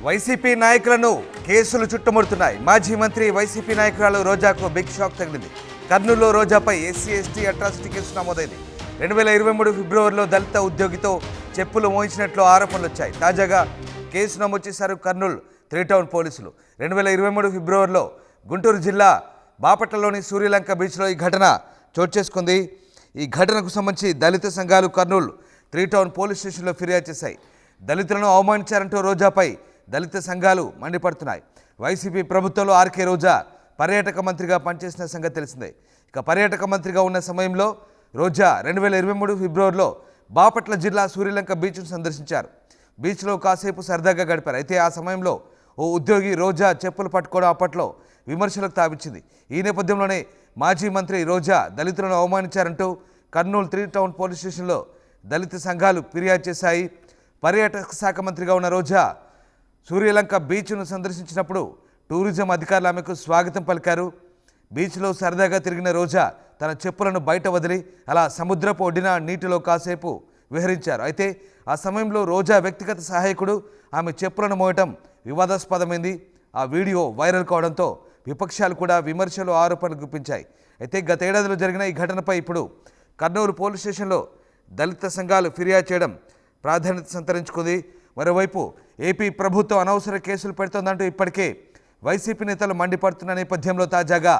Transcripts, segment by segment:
YCP నాయకులను కేసులు చుట్టుముడుతున్నాయి. మాజీ మంత్రి వైసీపీ నాయకురాలు రోజాకు బిగ్ షాక్ తగిలింది. కర్నూలులో రోజాపై ఎస్సీ ఎస్టీ అట్రాసిటీ కేసు నమోదైంది. 2023 ఫిబ్రవరిలో దళిత ఉద్యోగితో చెప్పులు మోయించినట్లు ఆరోపణలు వచ్చాయి. తాజాగా కేసు నమోదు చేశారు కర్నూలు 3 టౌన్ పోలీసులు. 2023 ఫిబ్రవరిలో గుంటూరు జిల్లా బాపట్లలోని సూర్యలంక బీచ్లో ఈ ఘటన చోటు చేసుకుంది. ఈ ఘటనకు సంబంధించి దళిత సంఘాలు కర్నూలు 3 టౌన్ పోలీస్ స్టేషన్లో ఫిర్యాదు చేశాయి. దళితులను అవమానించారంటూ రోజాపై దళిత సంఘాలు మండిపడుతున్నాయి. వైసీపీ ప్రభుత్వంలో ఆర్కే రోజా పర్యాటక మంత్రిగా పనిచేసిన సంగతి తెలిసిందే. ఇక పర్యాటక మంత్రిగా ఉన్న సమయంలో రోజా 2023 ఫిబ్రవరిలో బాపట్ల జిల్లా సూర్యలంక బీచ్ను సందర్శించారు. బీచ్లో కాసేపు సరదాగా గడిపారు. అయితే ఆ సమయంలో ఓ ఉద్యోగి రోజా చెప్పులు పట్టుకోవడం అప్పట్లో విమర్శలకు తావిచ్చింది. ఈ నేపథ్యంలోనే మాజీ మంత్రి రోజా దళితులను అవమానించారంటూ కర్నూలు 3 టౌన్ పోలీస్ స్టేషన్లో దళిత సంఘాలు ఫిర్యాదు చేశాయి. పర్యాటక శాఖ మంత్రిగా ఉన్న రోజా సూర్యలంక బీచ్ను సందర్శించినప్పుడు టూరిజం అధికారులు ఆమెకు స్వాగతం పలికారు. బీచ్లో సరదాగా తిరిగిన రోజా తన చెప్పులను బయట వదిలి అలా సముద్రపు ఒడ్డిన నీటిలో కాసేపు విహరించారు. అయితే ఆ సమయంలో రోజా వ్యక్తిగత సహాయకుడు ఆమె చెప్పులను మోయటం వివాదాస్పదమైంది. ఆ వీడియో వైరల్ కావడంతో విపక్షాలు కూడా విమర్శలు ఆరోపణలు గుప్పించాయి. అయితే గతేడాదిలో జరిగిన ఈ ఘటనపై ఇప్పుడు కర్నూలు పోలీస్ స్టేషన్లో దళిత సంఘాలు ఫిర్యాదు చేయడం ప్రాధాన్యత సంతరించుకుంది. మరోవైపు ఏపీ ప్రభుత్వం అనవసర కేసులు పెడుతోందంటూ ఇప్పటికే వైసీపీ నేతలు మండిపడుతున్న నేపథ్యంలో తాజాగా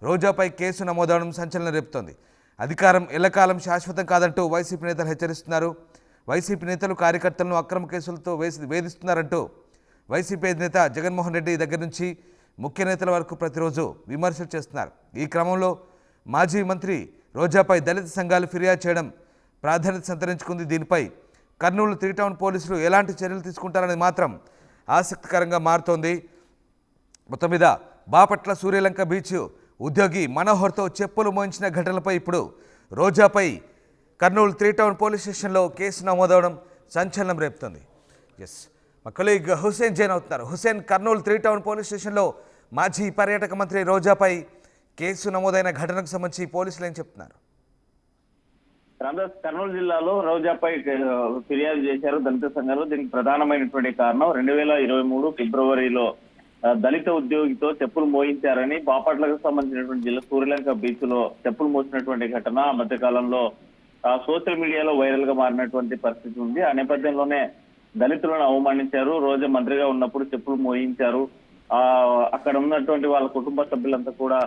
రోజాపై కేసు నమోదవడం సంచలనం రేపుతోంది. అధికారం ఎల్లకాలం శాశ్వతం కాదంటూ వైసీపీ నేతలు హెచ్చరిస్తున్నారు. వైసీపీ నేతలు కార్యకర్తలను అక్రమ కేసులతో వేధిస్తున్నారంటూ వైసీపీ అధినేత జగన్మోహన్ రెడ్డి దగ్గర నుంచి ముఖ్య నేతల వరకు ప్రతిరోజు విమర్శలు చేస్తున్నారు. ఈ క్రమంలో మాజీ మంత్రి రోజాపై దళిత సంఘాలు ఫిర్యాదు చేయడం ప్రాధాన్యత సంతరించుకుంది. దీనిపై కర్నూలు 3 టౌన్ పోలీసులు ఎలాంటి చర్యలు తీసుకుంటారనేది మాత్రం ఆసక్తికరంగా మారుతోంది. మొత్తం మీద బాపట్ల సూర్యలంక బీచ్ ఉద్యోగి మనోహర్తో చెప్పులు మోయించిన ఘటనలపై ఇప్పుడు రోజాపై కర్నూలు 3 టౌన్ పోలీస్ స్టేషన్లో కేసు నమోదవడం సంచలనం రేపుతోంది. మా కొలీగ్ హుసేన్ జైన్ అవుతున్నారు. హుసేన్, కర్నూలు 3 టౌన్ పోలీస్ స్టేషన్లో మాజీ పర్యాటక మంత్రి రోజాపై కేసు నమోదైన ఘటనకు సంబంధించి పోలీసులు ఏం చెప్తున్నారు? కర్నూలు జిల్లాలో రోజాపై ఫిర్యాదు చేశారు దళిత సంఘాలు. దీనికి ప్రధానమైనటువంటి కారణం 2023 ఫిబ్రవరిలో దళిత ఉద్యోగితో చెప్పులు మోయించారని బాపట్లకు సంబంధించినటువంటి జిల్లా సూర్యలంక బీచ్ లో చెప్పులు మోసినటువంటి ఘటన ఆ మధ్య కాలంలో సోషల్ మీడియాలో వైరల్ గా మారినటువంటి పరిస్థితి ఉంది. ఆ నేపథ్యంలోనే దళితులను అవమానించారు. రోజా మంత్రిగా ఉన్నప్పుడు చెప్పులు మోయించారు. అక్కడ ఉన్నటువంటి వాళ్ళ కుటుంబ సభ్యులంతా కూడా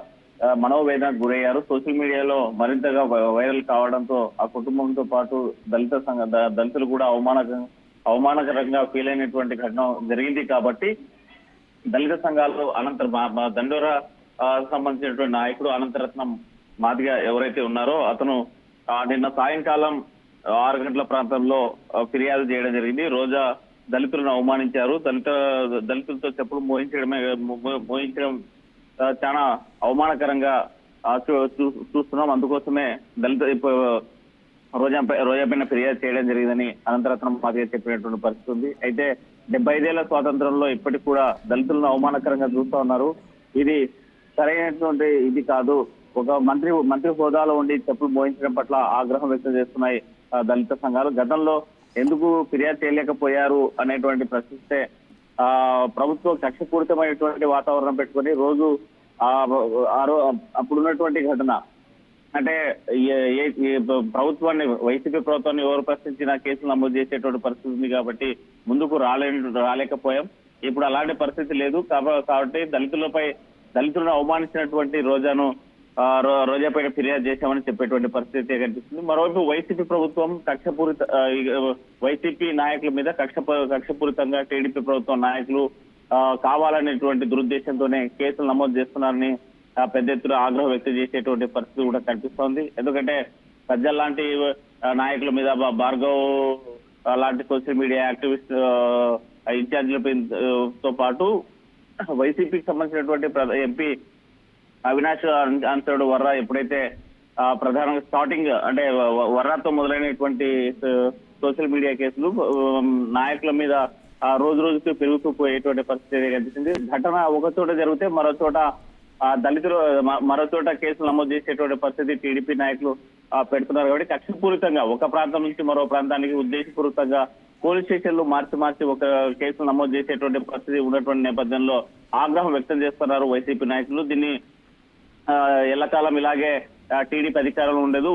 మనోవేదనకు గురయ్యారు. సోషల్ మీడియాలో మరింతగా వైరల్ కావడంతో ఆ కుటుంబంతో పాటు దళితులు కూడా అవమానకరంగా ఫీల్ అయినటువంటి ఘటన జరిగింది. కాబట్టి దళిత సంఘాలు దండోరా సంబంధించినటువంటి నాయకుడు అనంతరత్నం మాదిగా ఎవరైతే ఉన్నారో అతను నిన్న సాయంకాలం 6 గంటల ప్రాంతంలో ఫిర్యాదు చేయడం జరిగింది. రోజా దళితులను అవమానించారు, దళితులతో చెప్పులు మోయించడం చాలా అవమానకరంగా చూస్తున్నాం. అందుకోసమే రోజా పైన ఫిర్యాదు చేయడం జరిగిందని అనంతరత్నం మాదిగా చెప్పినటువంటి పరిస్థితి ఉంది. అయితే 75 ఏళ్ల స్వాతంత్రంలో ఇప్పటికి కూడా దళితులను అవమానకరంగా చూస్తా ఉన్నారు. ఇది సరైనటువంటి ఇది కాదు. ఒక మంత్రి హోదాలో ఉండి చెప్పులు మోయించడం పట్ల ఆగ్రహం వ్యక్తం చేస్తున్నాయి దళిత సంఘాలు. గతంలో ఎందుకు ఫిర్యాదు చేయలేకపోయారు అనేటువంటి ప్రశ్నిస్తే ప్రభుత్వం కక్షపూరితమైనటువంటి వాతావరణం పెట్టుకొని రోజు అప్పుడున్నటువంటి ఘటన అంటే వైసీపీ ప్రభుత్వాన్ని ఎవరు ప్రశ్నించినా కేసులు నమోదు చేసేటువంటి పరిస్థితి ఉంది. కాబట్టి ముందుకు రాలేకపోయాం. ఇప్పుడు అలాంటి పరిస్థితి లేదు. కాబట్టి దళితులను అవమానించినటువంటి రోజా పైన ఫిర్యాదు చేశామని చెప్పేటువంటి పరిస్థితి కనిపిస్తుంది. మరోవైపు వైసీపీ ప్రభుత్వం వైసీపీ నాయకుల మీద కక్షపూరితంగా టీడీపీ ప్రభుత్వం నాయకులు కావాలనేటువంటి దురుద్దేశంతోనే కేసులు నమోదు చేస్తున్నారని పెద్ద ఎత్తున ఆగ్రహం వ్యక్తం చేసేటువంటి పరిస్థితి కూడా కనిపిస్తోంది. ఎందుకంటే సజ్జల్ లాంటి నాయకుల మీద, భార్గవ్ లాంటి సోషల్ మీడియా యాక్టివిస్ట్ ఇన్ఛార్జీలతో పాటు వైసీపీకి సంబంధించినటువంటి ఎంపీ అవినాష్ ఆన్సర్డ్ వర్రా ఎప్పుడైతే ప్రధానంగా స్టార్టింగ్ అంటే వర్రాతో మొదలైనటువంటి సోషల్ మీడియా కేసులు నాయకుల మీద రోజు రోజుకి పెరుగుతూ పోయేటువంటి పరిస్థితి కనిపిస్తుంది. ఘటన ఒక చోట జరిగితే మరో చోట కేసులు నమోదు చేసేటువంటి పరిస్థితి టీడీపీ నాయకులు పెడుతున్నారు. కాబట్టి కక్షపూరితంగా ఒక ప్రాంతం నుంచి మరో ప్రాంతానికి ఉద్దేశపూర్వకంగా పోలీస్ స్టేషన్లు మార్చి ఒక కేసులు నమోదు చేసేటువంటి పరిస్థితి ఉన్నటువంటి నేపథ్యంలో ఆగ్రహం వ్యక్తం చేస్తున్నారు వైసీపీ నాయకులు. దీన్ని ఎల్లకాలం ఇలాగే టీడీపీ అధికారంలో ఉండదు,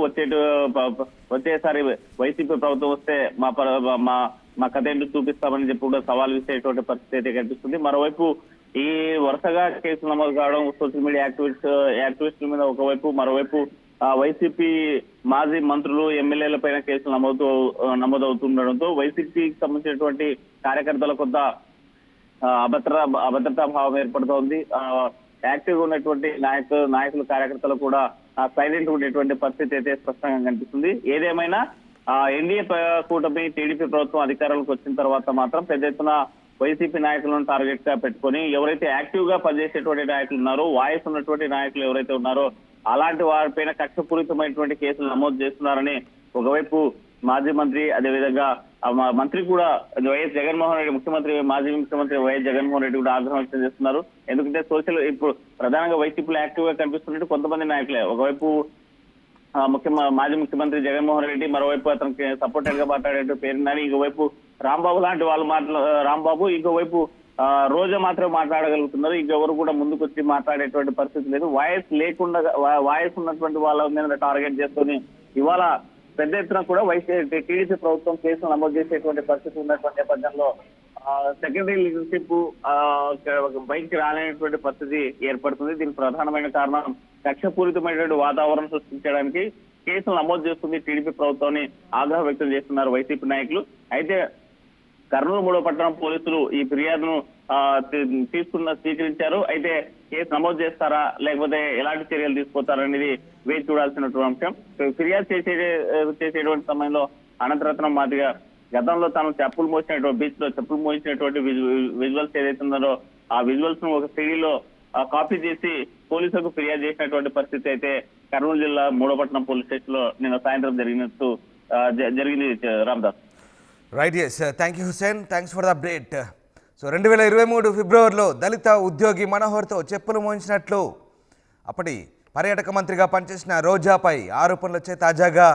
వచ్చేసారి వైసీపీ ప్రభుత్వం వస్తే మా కథ ఏంటో చూపిస్తామని చెప్పి కూడా సవాల్ విసేటువంటి పరిస్థితి అయితే కనిపిస్తుంది. మరోవైపు ఈ వరుసగా కేసులు నమోదు కావడం సోషల్ మీడియా యాక్టివిస్టుల మీద ఒకవైపు, మరోవైపు వైసీపీ మాజీ మంత్రులు ఎమ్మెల్యేల పైన కేసులు నమోదవుతుండడంతో వైసీపీకి సంబంధించినటువంటి కార్యకర్తల కొంత అభద్రతా భావం ఏర్పడుతోంది. యాక్టివ్ గా ఉన్నటువంటి నాయకులు కార్యకర్తలు కూడా సైలెంట్ ఉండేటువంటి పరిస్థితి అయితే స్పష్టంగా కనిపిస్తుంది. ఏదేమైనా ఎన్డీఏ కూటమి టీడీపీ ప్రభుత్వం అధికారంలోకి వచ్చిన తర్వాత మాత్రం పెద్ద ఎత్తున వైసీపీ నాయకులను టార్గెట్ గా పెట్టుకొని ఎవరైతే యాక్టివ్ గా పనిచేసేటువంటి నాయకులు ఉన్నారో, వాయిస్ ఉన్నటువంటి నాయకులు ఎవరైతే ఉన్నారో అలాంటి వారిపైన కక్షపూరితమైనటువంటి కేసులు నమోదు చేస్తున్నారని ఒకవైపు మాజీ మంత్రి, అదేవిధంగా మంత్రి కూడా వైఎస్ జగన్మోహన్ రెడ్డి, మాజీ ముఖ్యమంత్రి వైఎస్ జగన్మోహన్ రెడ్డి కూడా ఆగ్రహం వ్యక్తం చేస్తున్నారు. ఎందుకంటే ఇప్పుడు ప్రధానంగా వైసీపీలో యాక్టివ్ గా కనిపిస్తున్నట్టు కొంతమంది నాయకులే. ఒకవైపు మాజీ ముఖ్యమంత్రి జగన్మోహన్ రెడ్డి, మరోవైపు అతనికి సపోర్టెడ్ గా మాట్లాడే పేరుందని, ఇంకోవైపు రాంబాబు లాంటి వాళ్ళు రాంబాబు, ఇంకోవైపు రోజా మాత్రమే మాట్లాడగలుగుతున్నారు. ఇంకెవరు కూడా ముందుకు వచ్చి మాట్లాడేటువంటి పరిస్థితి లేదు. వాయిస్ ఉన్నటువంటి వాళ్ళ మీద టార్గెట్ చేసుకుని ఇవాళ పెద్ద ఎత్తున కూడా టీడీపీ ప్రభుత్వం కేసులు నమోదు చేసేటువంటి పరిస్థితి ఉన్నటువంటి నేపథ్యంలో సెకండరీ లీడర్షిప్ బయటికి రాలేనటువంటి పరిస్థితి ఏర్పడుతుంది. దీనికి ప్రధానమైన కారణం కక్షపూరితమైనటువంటి వాతావరణం సృష్టించడానికి కేసులు నమోదు చేస్తుంది టీడీపీ ప్రభుత్వాన్ని ఆగ్రహం వ్యక్తం చేస్తున్నారు వైసీపీ నాయకులు. అయితే కర్నూలు 3వ పట్టణం పోలీసులు ఈ ఫిర్యాదును స్వీకరించారు. అయితే కేసు నమోదు చేస్తారా లేకపోతే ఎలాంటి చర్యలు తీసుకుంటారనేది వేచి చూడాల్సినటువంటి అంశం. ఫిర్యాదు చేసేటువంటి సమయంలో అనంతరత్నం మాదిగా గతంలో తాను బీచ్ లో చెప్పులు మోయించినటువంటి విజువల్స్ ఏదైతే ఉన్నారో ఆ విజువల్స్ ను ఒక సిడీలో కాపీ చేసి పోలీసులకు ఫిర్యాదు చేసినటువంటి పరిస్థితి అయితే కర్నూలు జిల్లా 3వ పట్టణం పోలీస్ స్టేషన్ లో నిన్న సాయంత్రం జరిగింది. Ramdas. Right, yes, thank you Hussain, thanks for the update. So 2023 ఫిబ్రవరిలో దళిత ఉద్యోగి మనోహర్తో చెప్పులు మోయించినట్లు అప్పటి పర్యాటక మంత్రిగా పనిచేసిన రోజాపై ఆరోపణలు వచ్చే తాజాగా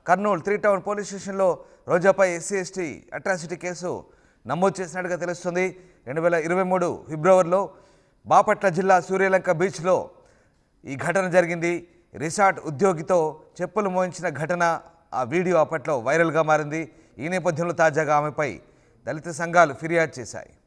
కర్నూలు 3 టౌన్ పోలీస్ స్టేషన్లో రోజాపై SC/ST అట్రాసిటీ కేసు నమోదు చేసినట్టుగా తెలుస్తుంది. 2023 ఫిబ్రవరిలో బాపట్ల జిల్లా సూర్యలంక బీచ్లో ఈ ఘటన జరిగింది. రిసార్ట్ ఉద్యోగితో చెప్పులు మోయించిన ఘటన, ఆ వీడియో అప్పట్లో వైరల్గా మారింది. ఈ నేపథ్యంలో తాజాగా ఆమెపై దళిత సంఘాలు ఫిర్యాదు చేశాయి.